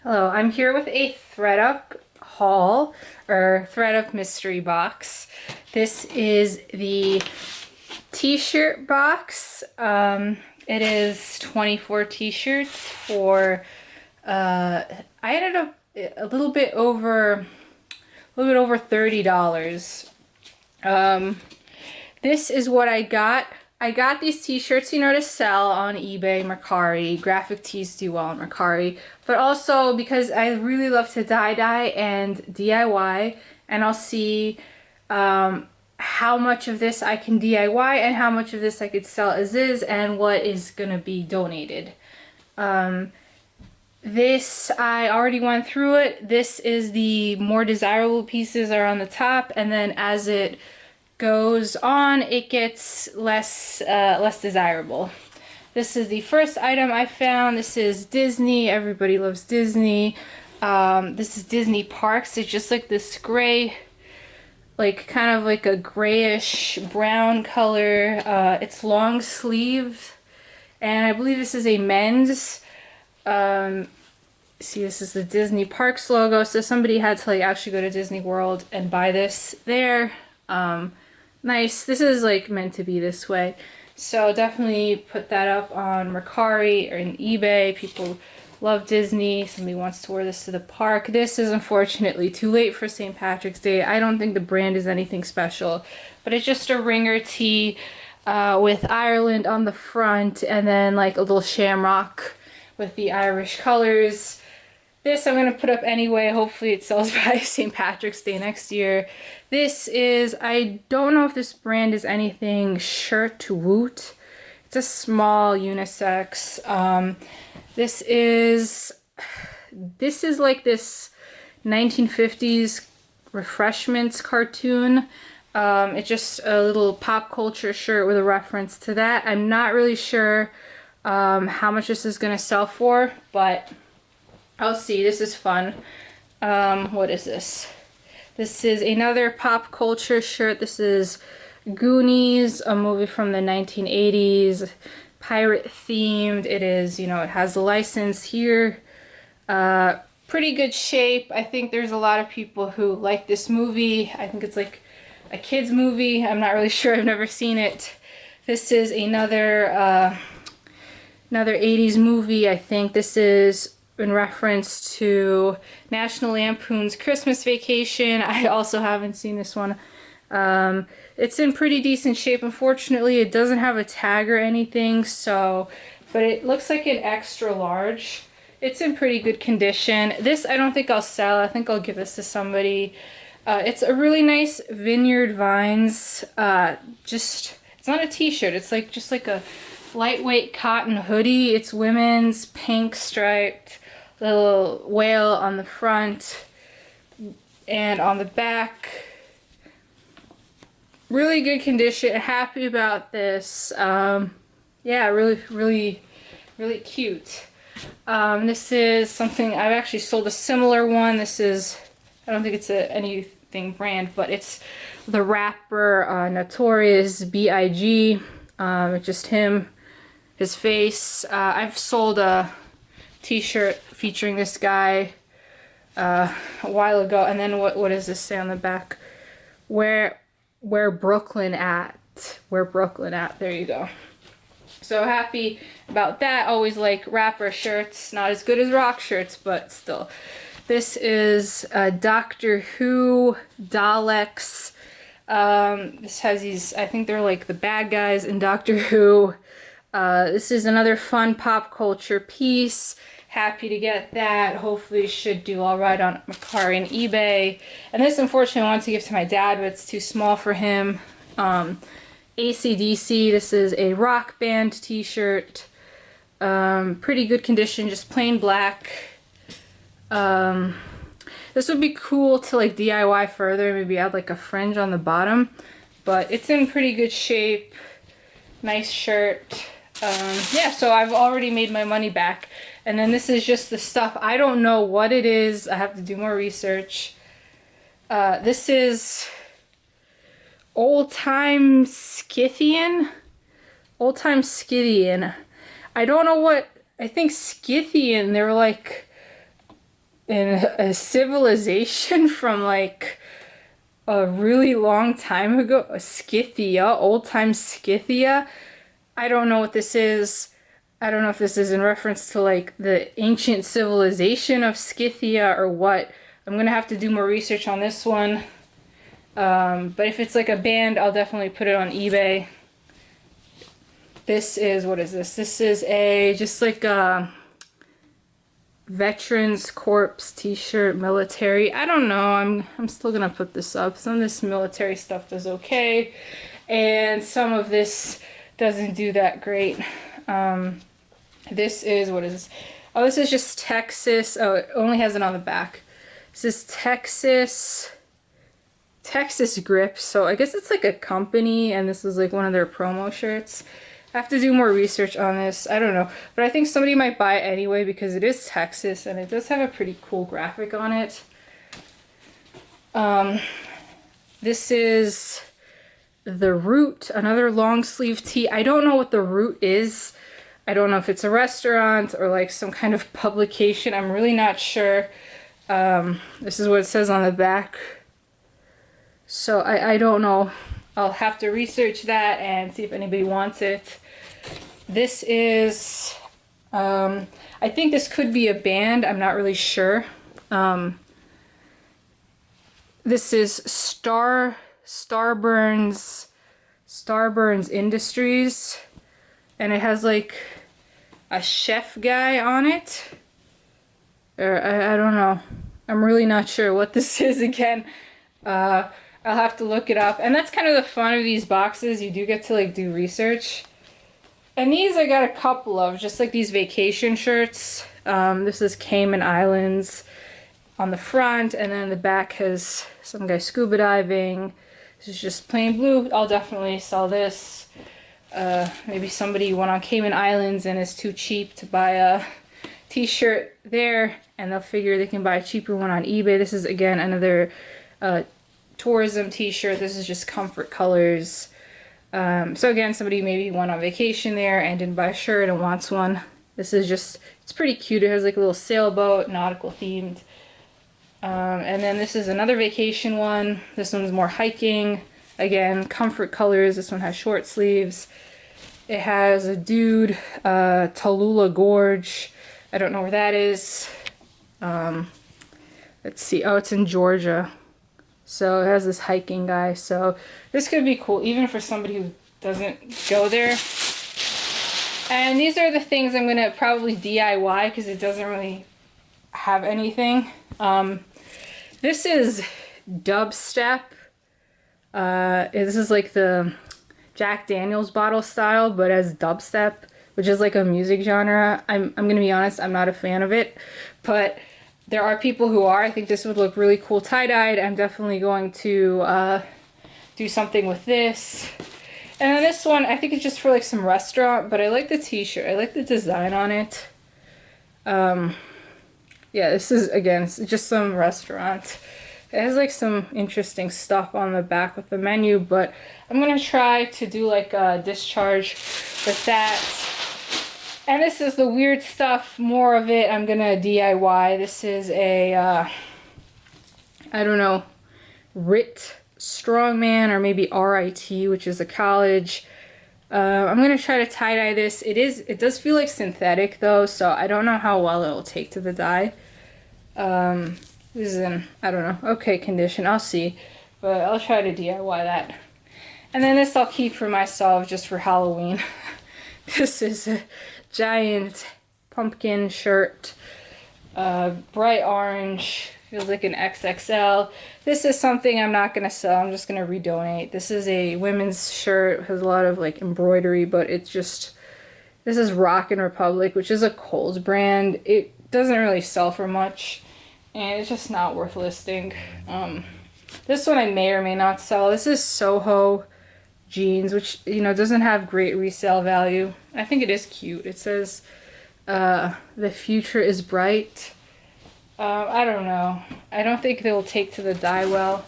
Hello, I'm here with a Thredup haul, or Thredup mystery box. This is the t-shirt box. It is 24 t-shirts for, I ended up a little bit over $30. This is what I got. I got these t-shirts, to sell on eBay, Mercari. Graphic tees do well on Mercari. But also because I really love to dye and DIY. And I'll see how much of this I can DIY and how much of this I could sell as is and what is going to be donated. This, I already went through it. This is the more desirable pieces are on the top, and then as it goes on, it gets less desirable. This is the first item I found. This is Disney. Everybody loves Disney. This is Disney Parks. It's just like this gray, like kind of like a grayish brown color. It's long sleeved, and I believe this is a men's. See, this is the Disney Parks logo, so somebody had to like actually go to Disney World and buy this there. Nice. This is like meant to be this way. So definitely put that up on Mercari or in eBay. People love Disney. Somebody wants to wear this to the park. This is unfortunately too late for St. Patrick's Day. I don't think the brand is anything special, but it's just a ringer tee with Ireland on the front and then like a little shamrock with the Irish colors. This I'm going to put up anyway. Hopefully it sells by St. Patrick's Day next year. This is, I don't know if this brand is anything, Shirt to Woot. It's a small unisex. This is like this 1950s refreshments cartoon. It's just a little pop culture shirt with a reference to that. I'm not really sure how much this is going to sell for, but I'll see. This is fun. What is this? This is another pop culture shirt. This is Goonies, a movie from the 1980s, pirate themed. It is, it has the license here. Pretty good shape. I think there's a lot of people who like this movie. I think it's like a kid's movie. I'm not really sure. I've never seen it. This is another 80s movie. I think this is in reference to National Lampoon's Christmas Vacation. I also haven't seen this one. It's in pretty decent shape. Unfortunately, it doesn't have a tag or anything, so, but it looks like an extra large. It's in pretty good condition. This I don't think I'll sell. I think I'll give this to somebody. It's a really nice Vineyard Vines, it's not a t-shirt. It's like just like a lightweight cotton hoodie. It's women's, pink striped, little whale on the front and on the back. Really good condition. Happy about this. Yeah, really cute. This is something I've actually sold a similar one. This is, I don't think it's anything brand, but it's the rapper Notorious B.I.G. It's just him, his face. I've sold a t-shirt featuring this guy a while ago, and then what does this say on the back? Where Brooklyn at? Where Brooklyn at? There you go. So happy about that. Always like rapper shirts. Not as good as rock shirts, but still. This is Doctor Who Daleks. This has these, I think they're like the bad guys in Doctor Who. This is another fun pop culture piece. Happy to get that. Hopefully it should do all right on Mercari and eBay. And this, unfortunately, I wanted to give to my dad, but it's too small for him. AC/DC. This is a rock band t-shirt. Pretty good condition, just plain black. This would be cool to like DIY further, maybe add like a fringe on the bottom. But it's in pretty good shape. Nice shirt. Yeah, so I've already made my money back. And then this is just the stuff. I don't know what it is. I have to do more research. This is Old Time Scythian. Old Time Scythian. I don't know what, I think Scythian, they're like in a civilization from like a really long time ago, Scythia, old time Scythia. I don't know what this is. I don't know if this is in reference to like the ancient civilization of Scythia or what. I'm gonna have to do more research on this one. But if it's like a band, I'll definitely put it on eBay. This is, what is this? This is a, just like a Veterans Corps t-shirt, military. I don't know, I'm still gonna put this up. Some of this military stuff does okay, and some of this doesn't do that great. This is, what is this? Oh, this is just Texas. Oh, it only has it on the back. This is Texas Grip, so I guess it's like a company, and this is like one of their promo shirts. I have to do more research on this. I don't know, but I think somebody might buy it anyway because it is Texas and it does have a pretty cool graphic on it. This is the Root, another long sleeve tee. I don't know what the Root is. I don't know if it's a restaurant or like some kind of publication. I'm really not sure. This is what it says on the back. So I don't know. I'll have to research that and see if anybody wants it. This is, I think this could be a band. I'm not really sure. This is Starburns Industries, and it has like a chef guy on it. Or I don't know. I'm really not sure what this is again. I'll have to look it up. And that's kind of the fun of these boxes. You do get to like do research. And these I got a couple of, just like these vacation shirts. This is Cayman Islands on the front, and then the back has some guy scuba diving. This is just plain blue. I'll definitely sell this. Maybe somebody went on Cayman Islands and is too cheap to buy a t-shirt there, and they'll figure they can buy a cheaper one on eBay. This is again another tourism t-shirt. This is just comfort colors. So again, somebody maybe went on vacation there and didn't buy a shirt and wants one. This is just, it's pretty cute. It has like a little sailboat, nautical themed. And then this is another vacation one. This one's more hiking. Again, comfort colors. This one has short sleeves. It has a dude, Tallulah Gorge. I don't know where that is. Let's see. Oh, it's in Georgia. So it has this hiking guy. So this could be cool, even for somebody who doesn't go there. And these are the things I'm going to probably DIY because it doesn't really have anything. This is dubstep. This is like the Jack Daniels bottle style, but as dubstep, which is like a music genre. I'm going to be honest, I'm not a fan of it, but there are people who are. I think this would look really cool tie-dyed. I'm definitely going to do something with this. And then this one, I think it's just for like some restaurant, but I like the t-shirt. I like the design on it. Yeah, this is, again, it's just some restaurant. It has like some interesting stuff on the back with the menu, but I'm going to try to do like a discharge with that. And this is the weird stuff, more of it I'm going to DIY. This is a, I don't know, RIT Strongman, or maybe RIT, which is a college. I'm going to try to tie-dye this. It does feel like synthetic though, so I don't know how well it will take to the dye. This is in, I don't know, okay condition. I'll see, but I'll try to DIY that. And then this I'll keep for myself just for Halloween. This is a giant pumpkin shirt, bright orange, feels like an XXL. This is something I'm not gonna sell, I'm just gonna redonate. This is a women's shirt, it has a lot of like embroidery, but it's just, this is Rockin' Republic, which is a Kohl's brand. It doesn't really sell for much, and it's just not worth listing. This one I may or may not sell. This is Soho jeans, which, you know, doesn't have great resale value. I think it is cute. It says, the future is bright. I don't know. I don't think they will take to the dye well.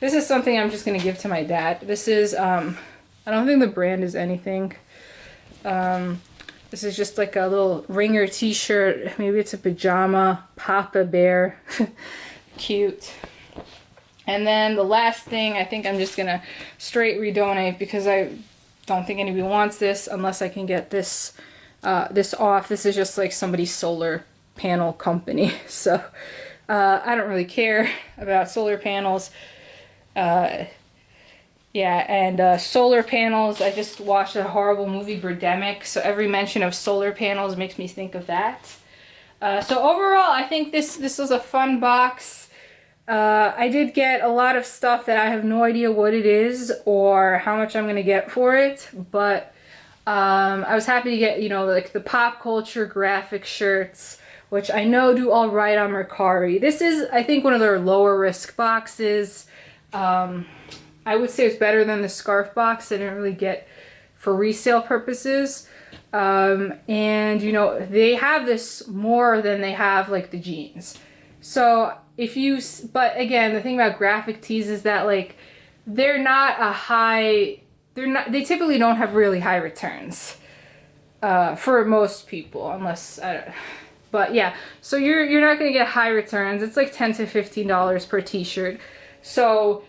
This is something I'm just going to give to my dad. This is, I don't think the brand is anything. This is just like a little ringer t-shirt. Maybe it's a pajama. Papa Bear. Cute. And then the last thing, I think I'm just gonna straight redonate because I don't think anybody wants this unless I can get this this off. This is just like somebody's solar panel company. So I don't really care about solar panels. Yeah, and solar panels, I just watched a horrible movie, Birdemic, so every mention of solar panels makes me think of that. So overall, I think this was a fun box. I did get a lot of stuff that I have no idea what it is or how much I'm going to get for it, but I was happy to get, you know, like the pop culture graphic shirts, which I know do all right on Mercari. This is, I think, one of their lower risk boxes. I would say it's better than the scarf box. I didn't really get for resale purposes. And you know, they have this more than they have like the jeans. So if you, but again, the thing about graphic tees is that like, they're not a high, they typically don't have really high returns, for most people, unless, but yeah, so you're not going to get high returns. It's like $10 to $15 per t-shirt. So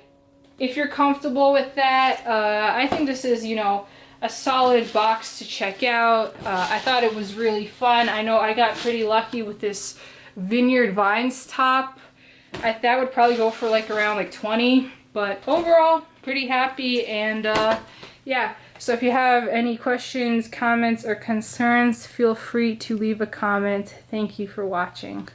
if you're comfortable with that, I think this is, you know, a solid box to check out. I thought it was really fun. I know I got pretty lucky with this Vineyard Vines top. That would probably go for like around like 20, but overall pretty happy. And yeah, so if you have any questions, comments, or concerns, feel free to leave a comment. Thank you for watching.